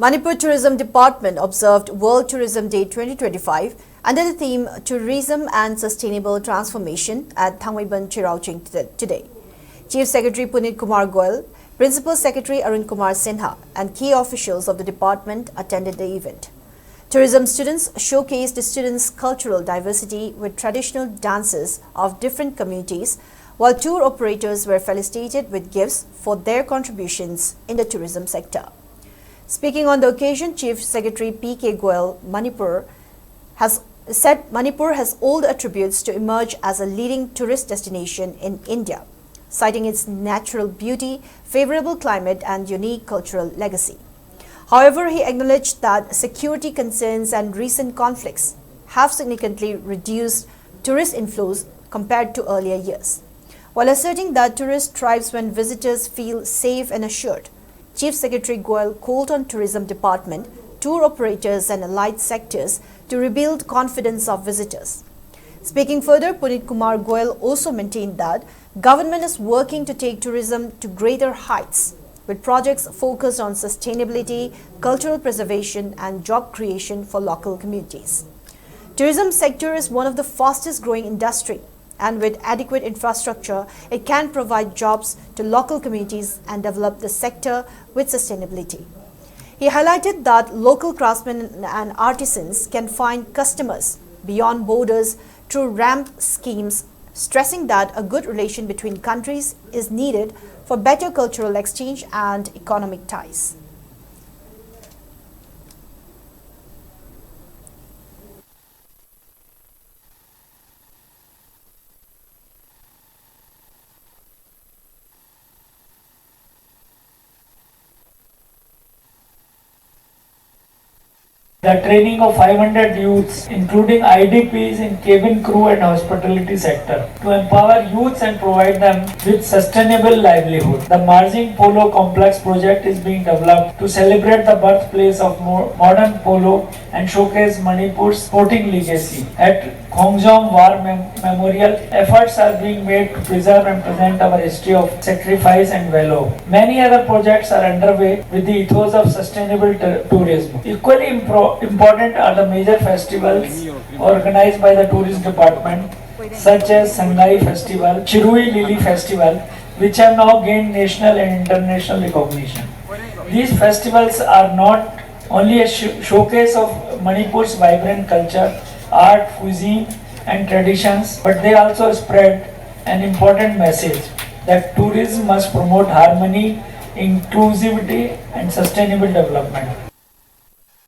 Manipur Tourism Department observed World Tourism Day 2025 under the theme Tourism and Sustainable Transformation at Thangwaiban Chirauching today. Chief Secretary Punit Kumar Goyal, Principal Secretary Arun Kumar Sinha and key officials of the department attended the event. Tourism students showcased the students' cultural diversity with traditional dances of different communities, while tour operators were felicitated with gifts for their contributions in the tourism sector. Speaking on the occasion, Chief Secretary P.K. Goyal, Manipur has said Manipur has all the attributes to emerge as a leading tourist destination in India, citing its natural beauty, favorable climate and unique cultural legacy. However, he acknowledged that security concerns and recent conflicts have significantly reduced tourist inflows compared to earlier years. While asserting that tourists thrive when visitors feel safe and assured, Chief Secretary Goyal called on Tourism Department, tour operators and allied sectors to rebuild confidence of visitors. Speaking further, Punit Kumar Goyal also maintained that government is working to take tourism to greater heights, with projects focused on sustainability, cultural preservation and job creation for local communities. Tourism sector is one of the fastest growing industry, and with adequate infrastructure, it can provide jobs to local communities and develop the sector with sustainability. He highlighted that local craftsmen and artisans can find customers beyond borders through ramp schemes, stressing that a good relation between countries is needed for better cultural exchange and economic ties. The training of 500 youths, including IDPs in cabin crew and hospitality sector, to empower youths and provide them with sustainable livelihood. The Marjing Polo Complex project is being developed to celebrate the birthplace of modern polo and showcase Manipur's sporting legacy. At Khongjom War Memorial, efforts are being made to preserve and present our history of sacrifice and valor. Many other projects are underway with the ethos of sustainable tourism. Equally important are the major festivals organized by the Tourism Department, such as Sangai Festival, Chirui Lily Festival, which have now gained national and international recognition. These festivals are not only a showcase of Manipur's vibrant culture, art, cuisine and traditions, but they also spread an important message that tourism must promote harmony, inclusivity and sustainable development.